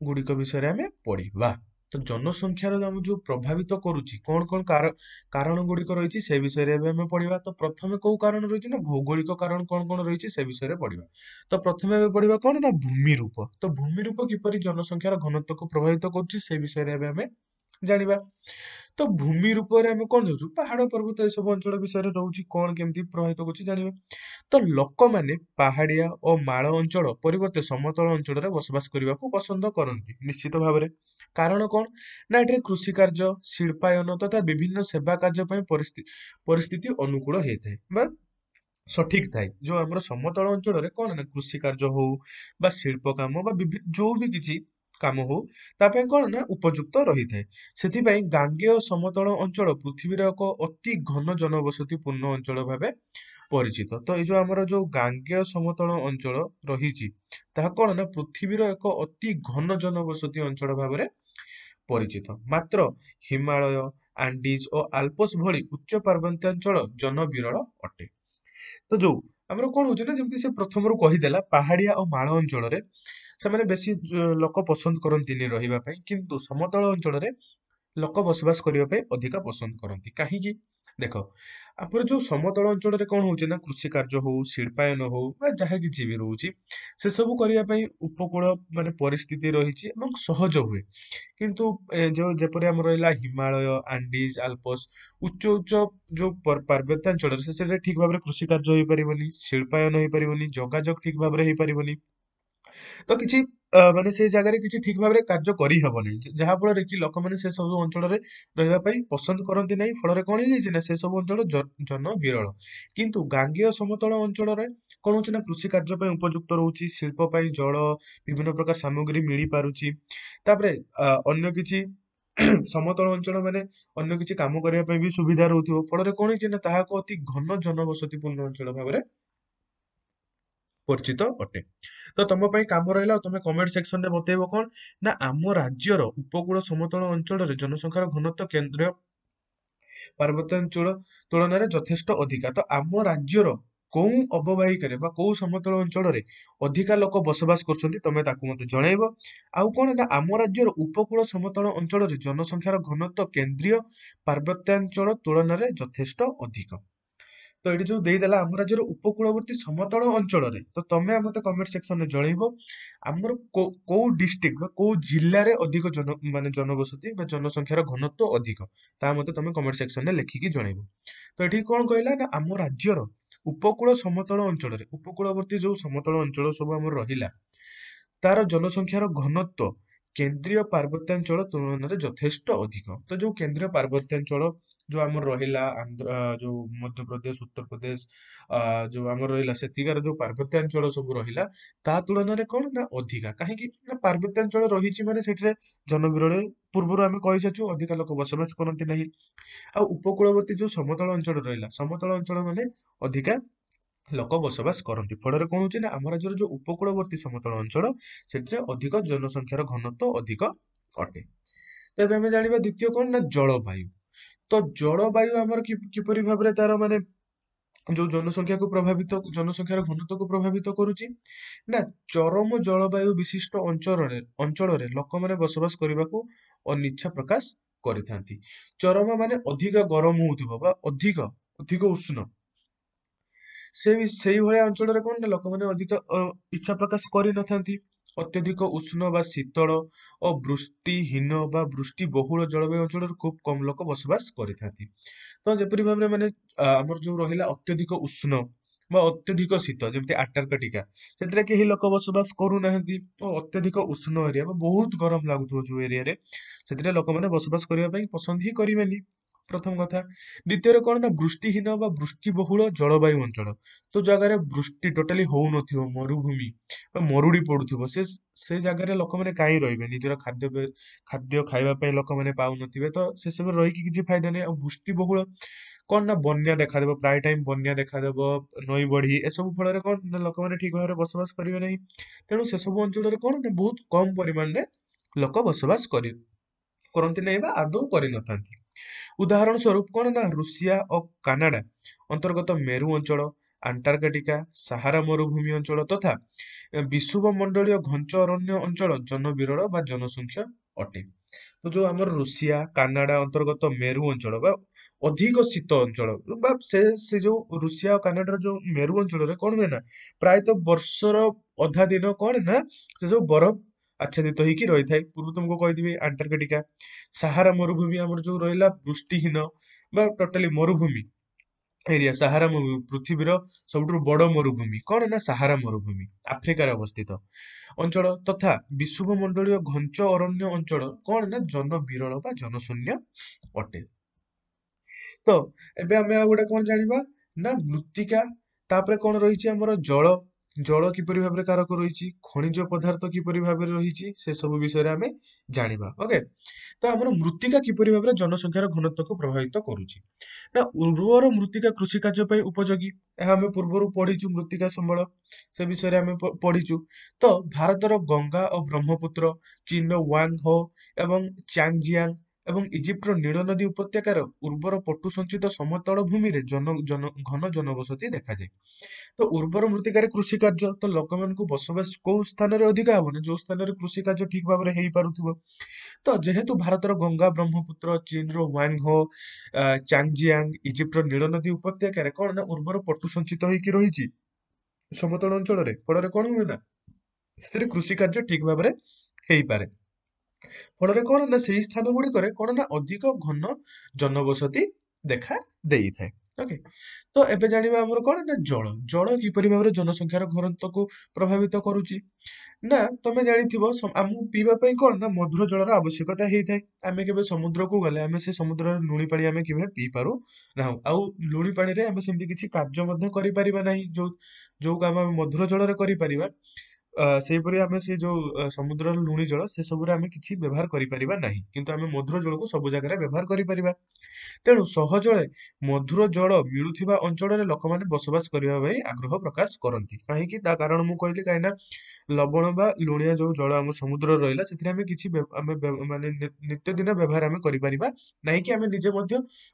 ଗୁଡିକ ବିଷୟରେ ଆମେ ପଢିବା। ତ जनसंख्यार आम जो प्रभावित करुच्ची कौन कौन कारण गुड़िक रही से विषय में आम पढ़ा। तो प्रथम कौ कारण रही ना भौगोलिक कारण कौन कौन रही से विषय पढ़ा। तो प्रथम पढ़ा कौन ना भूमि रूप। तो भूमि रूप किपर जनसंख्यार घनत्व को प्रभावित कर विषय में जानिबा। तो भूमि रूप में आम कौन जाऊँ पहाड़ पर्वत ये सब अंचल विषय रोचे कौन केमती प्रभावित कर जानिबा। तो लोक माने पहाड़िया और माଳ अंचल परिवर्ते समतल अंचल में बसवास करने को पसंद करती निश्चित भाव में। कारण कौन ना एठे कृषि कार्य शिल्पायन तथा विभिन्न सेवा कार्य ପାଇଁ परिस्थिति अनुकूल होता है बा सठिक थाए। जो आम समतल अंचल कौन ना कृषि कार्य हो बा शिल्प काम बा जो भी किसी काम हो तापाई कौन ना उपयुक्त रही थाए। से गांगेय समतल अंचल पृथ्वीर एक अति घन जनबसति पूर्ण अंचल भाव परिचित। तो ये जो आमर जो गांगेय समतल अंचल रही कौन ना पृथ्वीर एक अति घन जनबसति अंचल भाव परिचित। मात्र हिमालय आंडीज और आल्पस भली उच्च पार्वत्यांचल जनविरल अटे। तो जो आमर कौन होचे ना जमती से प्रथम रू कहीदेला पहाड़िया और माଳ अंचल से बेसी लोक पसंद करती रहिबा पई किंतु समतल अंचल लोक बसवास करने अधिका पसंद करती कहीं देख आपर जो समतल अंचल कौन हो ना कृषि कार्य हो शिल्पायन हो जहाँ किसी भी रोचे से सब करने उपकूल माने परिस्थिति रही सहज हुए। किंतु जो जपरी आम रहा हिमालय आंडीज आल्पस उच्च उच्च जो पार्वत्यांचल से ठीक भाव कृषि कार्य हो पारबनी शिल्पायन हो पारबनी जोगाजोग ठीक भाव हो पारबनी। तो किसी माने से जगह किसी ठीक भाव कार्य करहबनी जहाँ फल कि लोक मैंने से सब अंचल रही पसंद करती ना फल कौन हो से सब अंचल जन विरल। किंतु गांगेय समतल अंचल कौन हो कृषि कार्य उपयुक्त रोचे शिल्प जल विभिन्न प्रकार सामग्री मिल पारुची। तापरे अन्य किसी समतल अंचल माने अन्य किसी काम करने भी सुविधा रोथ फल कौन हो ताहाको अति घन जनबसति पूर्ण अंचल भाव परिचित अटे। तो तुम काम रहा तुम कमेंट सेक्शन में बतेब कौन ना आम राज्यर उपकूल समतल अंचल जनसंख्यार घनत्व केंद्रीय पार्वत्यांचल तुलन में यथेष्ट अधिका। तो आम राज्यर कौ अववाहिक कौ समतल अंचल अधिका लोक बसवास कर तुम मत जनइब। आउ कौन ना आम राज्यर उपकूल समतल अंचल जनसंख्यार घनत्व केंद्रीय पार्वत्यांचल तुलन में यथेष्ट अधिक। तो ये जो देदेला आम राज्यर उपकूलवर्ती समतल अंचल तो तमें मत कमेंट सेक्शन में जनइब आमर को डिस्ट्रिक्ट को जिले में अधिक जन माने जनबसति जनसंख्यार घनत्व अधिक ता मत तुम कमेंट सेक्शन में लिखिकी जनइब। तो ये कौन कहला ना आम राज्यर उपकूल समतल अंचल उपकूलवर्ती जो समतल अंचल सब आम रहा तार जनसंख्यार घनत्व केंद्रीय पार्वत्यांचल तुलन में यथेष्ट अधिक। तो जो केंद्रीय पार्वत्यांचल जो आम रहा आंध्र जो मध्य प्रदेश उत्तर प्रदेश जो आम रहा सेतिकार जो पार्वत्यांचल सब रहा ता तुलन में कौन ना अधिका कहीं पार्वत्यांचल रही माने सेठरे जनविरल पूर्व आम कही सारी अधिका लोक बसवास करती ना। आ उपकूलवर्ती जो समतल अंचल रहा समतल अंचल माने अधिका लोक बसवास करती फल कौन हो आम राज्य जो उपकूलवर्ती समतल अंचल से अधिक जनसंख्यार घनत्व अधिक अटे। तेज आम जाना द्वितीय कौन ना जलवायु। तो जलवायु आमर किपरि भाव तार माने जो जनसंख्या को प्रभावित जनसंख्यार घनत्व को प्रभावित करुच्ची ना चरम जलवायु विशिष्ट अंचल लोक मैंने बसवास करने को अनिच्छा प्रकाश करिथांती। चरम माने अधिक गरम होउथिबो बा अधिक अधिक उष्ण से भाया अंचल कौन ना लोक मैंने अधिक इच्छा प्रकाश कर अत्यधिक उष्ण बा शीतल और वृष्टिहीन बा वृष्टि बहुल जलवायु अंचल खूब कम लोक बसवास करथांती। तो जेपरि भाव माने आमर जो रहिला अत्यधिक उष्ण बा अत्यधिक शीत जमती आंटार्कटिका से कहीं लोक बसवास करूना और अत्यधिक उष्ण एरिया बहुत गरम लगुव जो एरिया से लोक मैंने बसवास करने पसंद ही करेनि प्रथम कथा। द्वितीय कौन ना वृष्टिहीन बा वृष्टिबहुल जलवायु अंचल तो जगह वृष्टि टोटाली हो मरुभूमि मरुड़ी पड़ुव से जगह लोक मैंने कहीं रे निजर खाद्य खाद्य खावाई लोक मैंने पाऊन तो से सब रही किसी फायदा नहीं। वृष्टिबहुल कौन ना बन्या देखादेव प्राय टाइम बन्या देखादेव नई बढ़ी एसबू फल कौन ना लोक मैंने ठीक भाव बसवास करेंगे नहीं। तेणु से सब अंचल कौन ना बहुत कम परिमाण में लोक बसवास करती नहीं आदौ कर। उदाहरण स्वरूप कौन ना रूसिया और कानाडा अंतर्गत मेरु अंचल आंटार्कटिका साहारा मरुभूमि अंचल तथा विषुव मंडलीय घंच अरण्य अंचल जनविरल बा जनसंख्या अटे। ତ ଯୋଉ ଆମର ରୁଷିଆ କାନାଡା ଅନ୍ତର୍ଗତ ମେରୁ ଅଞ୍ଚଳ ବା ଅଧିକ ଶୀତ ଅଞ୍ଚଳ ବା ସେ ଯୋଉ ରୁଷିଆ ଆଉ କାନାଡାର ଯୋଉ ମେରୁ ଅଞ୍ଚଳରେ କଣ ହୁଏ ନା ପ୍ରାୟତଃ ବର୍ଷର ଅଧା ଦିନ କଣ ନା ସେ ସବୁ ବରଫ ଆଚ୍ଛାଦିତ ହେଇକି ରହିଥାଏ। ପୂର୍ବରୁ ତୁମକୁ କହିଥିବି ଆଣ୍ଟାର୍କଟିକା, ସାହାରା ମରୁଭୂମି ଆମର ଯୋଉ ରହିଲା ବୃଷ୍ଟିହୀନ ବା ଟୋଟାଲି ମରୁଭୂମି ଏରିଆ, ସାହାରା ମରୁଭୂମି ପୃଥିବୀର ସବୁଠାରୁ ବଡ ମରୁଭୂମି କଣ ନା ସାହାରା ମରୁଭୂମି ଆଫ୍ରିକାରେ ଅବସ୍ଥିତ ଅଞ୍ଚଳ ତଥା ବିଷୁବ ମଣ୍ଡଳୀୟ ଘଞ୍ଚ ଅରଣ୍ୟ ଅଞ୍ଚଳ କଣ ନା ଜନବିରଳ ବା ଜନଶୂନ୍ୟ ଅଟେ। ତ ଏବେ ଆମେ ଆଉ ଗୋଟେ କଣ ଜାଣିବା ନା ମୃତ୍ତିକା, ତାପରେ କଣ ରହିଛି ଆମର ଜଳ, ଜଳ କିପରି ଭାବରେ କାରକ ରହିଛି, ଖଣିଜ ପଦାର୍ଥ କିପରି ଭାବରେ ରହିଛି, ସେ ସବୁ ବିଷୟରେ ଆମେ ଜାଣିବା। ଓକେ, ତ ଆମର ମୃତ୍ତିକା କିପରି ଭାବରେ ଜନସଂଖ୍ୟାର ଘନତ୍ୱକୁ ପ୍ରଭାବିତ କରୁଛି ନା ଉର୍ବର ମୃତ୍ତିକା କୃଷି କାର୍ଯ୍ୟ ପାଇଁ ଉପଯୋଗୀ, ଏହା ଆମେ ପୂର୍ବରୁ ପଢିଛୁ ମୃତ୍ତିକା ସମ୍ବଳ, ସେ ବିଷୟରେ ଆମେ ପଢିଛୁ। ତ ଭାରତର ଗଙ୍ଗା ଓ ବ୍ରହ୍ମପୁତ୍ର, ଚୀନର ୱାଙ୍ଗ ହୋ ଏବଂ ଚାଙ୍ଗଜିଆଙ୍ଗ ଏବଂ ଇଜିପ୍ଟର ନୀଳ ନଦୀ ଉପତ୍ୟକାର ଉର୍ବର ପଟୁ ସଞ୍ଚିତ ସମତଳ ଭୂମିରେ ଘନ ଜନବସତି ଦେଖାଯାଏ। ତ ଉର୍ବର ମୃତ୍ତିକାରେ କୃଷି କାର୍ଯ୍ୟ, ତ ଲୋକମାନଙ୍କୁ ବସବାସ କୋଉ ସ୍ଥାନରେ ଅଧିକା ହବ ନା ଯୋଉ ସ୍ଥାନରେ କୃଷି କାର୍ଯ୍ୟ ଠିକ ଭାବରେ ହେଇପାରୁଥିବ। ତ ଯେହେତୁ ଭାରତର ଗଙ୍ଗା ବ୍ରହ୍ମପୁତ୍ର, ଚୀନର ୱାଙ୍ଗ ହୋ, ଚାଙ୍ଗଜିଆଙ୍ଗ, ଇଜିପ୍ଟର ନୀଳ ନଦୀ ଉପତ୍ୟକାରେ କଣ ନା ଉର୍ବର ପଟୁ ସଞ୍ଚିତ ହେଇକି ରହିଛି ସମତଳ ଅଞ୍ଚଳରେ, ଫଳରେ କଣ ହୁଏ ନା ସେଥିରେ କୃଷି କାର୍ଯ୍ୟ ଠିକ ଭାବରେ ହେଇପାରେ। ଫଳରେ କଣ ନା ସେଇ ସ୍ଥାନ ଗୁଡିକରେ କଣ ନା ଅଧିକ ଘନ ଜନବସତି ଦେଖା ଦେଇଥାଏ। ଓକେ, ତ ଏବେ ଜାଣିବା ଆମର କଣ ନା ଜଳ, ଜଳ କିପରି ଭାବରେ ଜନସଂଖ୍ୟାର ଘନତ୍ୱକୁ ପ୍ରଭାବିତ କରୁଛି ନା ତମେ ଜାଣିଥିବ ଆମକୁ ପିଇବା ପାଇଁ କଣ ନା ମଧୁର ଜଳର ଆବଶ୍ୟକତା ହେଇଥାଏ। ଆମେ କେବେ ସମୁଦ୍ରକୁ ଗଲେ ଆମେ ସେ ସମୁଦ୍ରର ଲୁଣି ପାଣି ଆମେ କେବେ ପିଇ ପାରୁ ନାହୁଁ, ଆଉ ଲୁଣି ପାଣିରେ ଆମେ ସେମିତି କିଛି କାର୍ଯ୍ୟ ମଧ୍ୟ କରିପାରିବା ନାହିଁ ଯୋଉ କାମ ଆମେ ମଧୁର ଜଳରେ କରିପାରିବା। ସେଇପରି ଆମେ ସେ ଯୋଉ ସମୁଦ୍ରର ଲୁଣି ଜଳ ସେ ସବୁରେ ଆମେ କିଛି ବ୍ୟବହାର କରିପାରିବା ନାହିଁ, କିନ୍ତୁ ଆମେ ମଧୁର ଜଳକୁ ସବୁ ଜାଗାରେ ବ୍ୟବହାର କରିପାରିବା। ତେଣୁ ସହଜରେ ମଧୁର ଜଳ ମିଳୁଥିବା ଅଞ୍ଚଳରେ ଲୋକମାନେ ବସବାସ କରିବା ପାଇଁ ଆଗ୍ରହ ପ୍ରକାଶ କରନ୍ତି। କାହିଁକି, ତା କାରଣ ମୁଁ କହିଲି କାହିଁକି ନା ଲବଣ ବା ଲୁଣିଆ ଯୋଉ ଜଳ ଆମ ସମୁଦ୍ରରେ ରହିଲା ସେଥିରେ ଆମେ କିଛି ମାନେ ନିତ୍ୟଦିନ ବ୍ୟବହାର ଆମେ କରିପାରିବା ନାହିଁ, କି ଆମେ ନିଜେ ମଧ୍ୟ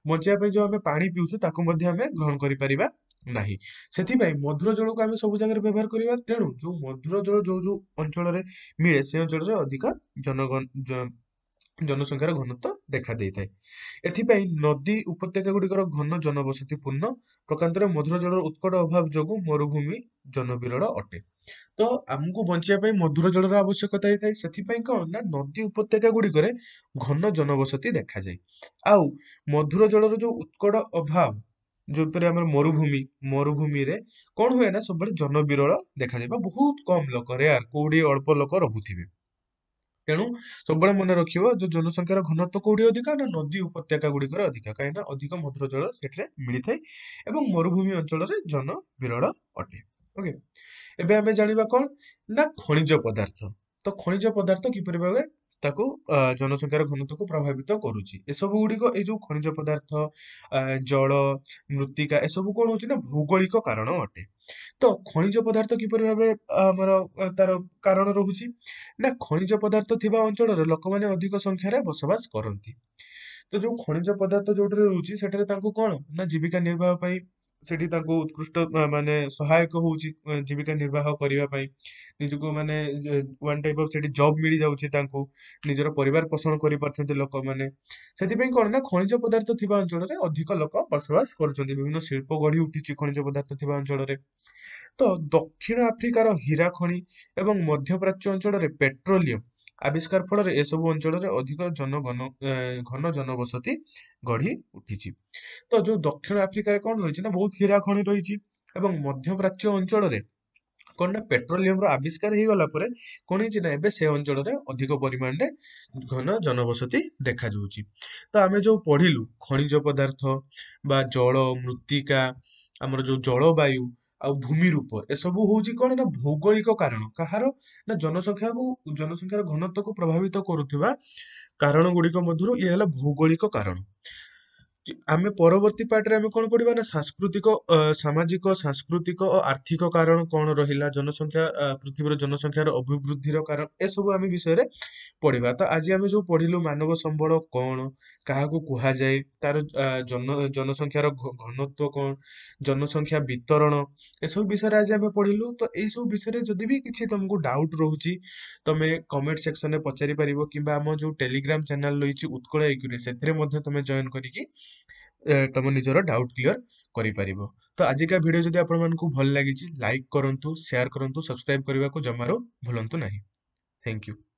ବଞ୍ଚିବା ପାଇଁ ଯୋଉ ଆମେ ପାଣି ପିଉଛୁ ତାକୁ ମଧ୍ୟ ଆମେ ଗ୍ରହଣ କରିପାରିବା ନାହିଁ। ସେଥିପାଇଁ ମଧୁର ଜଳକୁ ଆମେ ସବୁ ଜାଗାରେ ବ୍ୟବହାର କରିବା। ତେଣୁ ଯୋଉ ମଧୁର ଜଳ ଯୋଉ ଯୋଉ ଅଞ୍ଚଳରେ ମିଳେ ସେ ଅଞ୍ଚଳରେ ଅଧିକ ଜନସଂଖ୍ୟାର ଘନତ୍ୱ ଦେଖା ଦେଇଥାଏ। ଏଥିପାଇଁ ନଦୀ ଉପତ୍ୟକା ଗୁଡିକର ଘନ ଜନବସତି ପୂର୍ଣ୍ଣ ପ୍ରକାନ୍ତରେ ମଧୁର ଜଳର ଉତ୍କଟ ଅଭାବ ଯୋଗୁଁ ମରୁଭୂମି ଜନବିରଳ ଅଟେ। ତ ଆମକୁ ବଞ୍ଚିବା ପାଇଁ ମଧୁର ଜଳର ଆବଶ୍ୟକତା ହେଇଥାଏ। ସେଥିପାଇଁ କଣ ନା ନଦୀ ଉପତ୍ୟକା ଗୁଡିକରେ ଘନ ଜନବସତି ଦେଖାଯାଏ। ଆଉ ମଧୁର ଜଳର ଯୋଉ ଉତ୍କଟ ଅଭାବ, ଯୋଉପରି ଆମର ମରୁଭୂମିରେ କଣ ହୁଏ ନା ସବୁବେଳେ ଜନବିରଳ ଦେଖାଯାଏ ବା ବହୁତ କମ ଲୋକ, ରେୟାର, କୋଉଠି ଅଳ୍ପ ଲୋକ ରହୁଥିବେ। ତେଣୁ ସବୁବେଳେ ମନେ ରଖିବ ଯୋଉ ଜନସଂଖ୍ୟାର ଘନତ୍ୱ କୋଉଠି ଅଧିକା ନା ନଦୀ ଉପତ୍ୟକା ଗୁଡିକରେ ଅଧିକା, କାହିଁକି ନା ଅଧିକ ମଧୁର ଜଳ ସେଠାରେ ମିଳିଥାଏ ଏବଂ ମରୁଭୂମି ଅଞ୍ଚଳରେ ଜନ ବିରଳ ଅଟେ। ଓକେ, ଏବେ ଆମେ ଜାଣିବା କଣ ନା ଖଣିଜ ପଦାର୍ଥ। ତ ଖଣିଜ ପଦାର୍ଥ କିପରି ଭାବେ ତାକୁ ଜନସଂଖ୍ୟାର ଘନତ୍ୱକୁ ପ୍ରଭାବିତ କରୁଛି। ଏସବୁ ଗୁଡିକ ଏଇ ଯୋଉ ଖଣିଜ ପଦାର୍ଥ, ଜଳ, ମୃତ୍ତିକା ଏସବୁ କଣ ହଉଛି ନା ଭୌଗୋଳିକ କାରଣ ଅଟେ। ତ ଖଣିଜ ପଦାର୍ଥ କିପରି ଭାବେ ଆମର ତାର କାରଣ ରହୁଛି ନା ଖଣିଜ ପଦାର୍ଥ ଥିବା ଅଞ୍ଚଳରେ ଲୋକମାନେ ଅଧିକ ସଂଖ୍ୟାରେ ବସବାସ କରନ୍ତି। ତ ଯୋଉ ଖଣିଜ ପଦାର୍ଥ ଯୋଉଠାରେ ରହୁଛି ସେଠାରେ ତାଙ୍କୁ କଣ ନା ଜୀବିକା ନିର୍ବାହ ପାଇଁ ସେଠି ତାଙ୍କୁ ଉତ୍କୃଷ୍ଟ ମାନେ ସହାୟକ ହଉଛି ଜୀବିକା ନିର୍ବାହ କରିବା ପାଇଁ। ନିଜକୁ ମାନେ ୱାନ୍ ଟାଇପ ଅଫ ସେଠି ଜବ ମିଳିଯାଉଛି ତାଙ୍କୁ, ନିଜର ପରିବାର ପୋଷଣ କରିପାରୁଛନ୍ତି ଲୋକମାନେ। ସେଥିପାଇଁ କଣ ନା ଖଣିଜ ପଦାର୍ଥ ଥିବା ଅଞ୍ଚଳରେ ଅଧିକ ଲୋକ ବସବାସ କରୁଛନ୍ତି, ବିଭିନ୍ନ ଶିଳ୍ପ ଗଢି ଉଠିଛି ଖଣିଜ ପଦାର୍ଥ ଥିବା ଅଞ୍ଚଳରେ। ତ ଦକ୍ଷିଣ ଆଫ୍ରିକାର ହୀରା ଖଣି ଏବଂ ମଧ୍ୟପ୍ରାଚ୍ୟ ଅଞ୍ଚଳରେ ପେଟ୍ରୋଲିୟମ ଆବିଷ୍କାର ଫଳରେ ଏସବୁ ଅଞ୍ଚଳରେ ଅଧିକ ଘନ ଜନବସତି ଗଢି ଉଠିଛି। ତ ଯୋଉ ଦକ୍ଷିଣ ଆଫ୍ରିକାରେ କଣ ରହିଛି ନା ବହୁତ ହୀରା ଖଣି ରହିଛି ଏବଂ ମଧ୍ୟପ୍ରାଚ୍ୟ ଅଞ୍ଚଳରେ କଣ ନା ପେଟ୍ରୋଲିୟମ ର ଆବିଷ୍କାର ହେଇଗଲା ପରେ କଣ ହେଇଛି ନା ଏବେ ସେ ଅଞ୍ଚଳରେ ଅଧିକ ପରିମାଣରେ ଘନ ଜନବସତି ଦେଖାଯାଉଛି। ତ ଆମେ ଯୋଉ ପଢିଲୁ ଖଣିଜ ପଦାର୍ଥ ବା ଜଳ, ମୃତ୍ତିକା, ଆମର ଯୋଉ ଜଳବାୟୁ ଆଉ ଭୂମି ରୂପ, ଏସବୁ ହଉଛି କଣ ନା ଭୌଗୋଳିକ କାରଣ। କାହାର ନା ଜନସଂଖ୍ୟାର ଘନତ୍ୱକୁ ପ୍ରଭାବିତ କରୁଥିବା କାରଣ ଗୁଡିକ ମଧ୍ୟରୁ ଇଏ ହେଲା ଭୌଗୋଳିକ କାରଣ। ଆମେ ପରବର୍ତ୍ତୀ ପାର୍ଟରେ ଆମେ କଣ ପଢିବା ନା ସାଂସ୍କୃତିକ ସାମାଜିକ ସାଂସ୍କୃତିକ ଓ ଆର୍ଥିକ କାରଣ କଣ ରହିଲା ଜନସଂଖ୍ୟା ପୃଥିବୀର ଜନସଂଖ୍ୟାର ଅଭିବୃଦ୍ଧିର କାରଣ ଏସବୁ ଆମେ ବିଷୟରେ ପଢିବା। ତ ଆଜି ଆମେ ଯୋଉ ପଢିଲୁ ମାନବ ସମ୍ବଳ କଣ, କାହାକୁ କୁହାଯାଏ, ତାର ଜନସଂଖ୍ୟାର ଘନତ୍ବ କଣ, ଜନସଂଖ୍ୟା ବିତରଣ, ଏସବୁ ବିଷୟରେ ଆଜି ଆମେ ପଢିଲୁ। ତ ଏଇ ସବୁ ବିଷୟରେ ଯଦି ବି କିଛି ତମକୁ ଡାଉଟ ରହୁଛି ତମେ କମେଣ୍ଟ ସେକ୍ସନରେ ପଚାରି ପାରିବ, କିମ୍ବା ଆମ ଯୋଉ ଟେଲିଗ୍ରାମ ଚ୍ୟାନେଲ ରହିଛି ଉତ୍କଳ ଏକ୍ୟୁରେ ସେଥିରେ ମଧ୍ୟ ତମେ ଜଏନ କରିକି ତମ ନିଜର ଡାଉଟ କ୍ଲିୟର କରିପାରିବ। ତ ଆଜିକା ଭିଡିଓ ଯଦି ଆପଣମାନଙ୍କୁ ଭଲ ଲାଗିଛି ଲାଇକ୍ କରନ୍ତୁ, ସେୟାର କରନ୍ତୁ, ସବସ୍କ୍ରାଇବ କରିବାକୁ ଜମାରୁ ଭୁଲନ୍ତୁ ନାହିଁ। Thank you.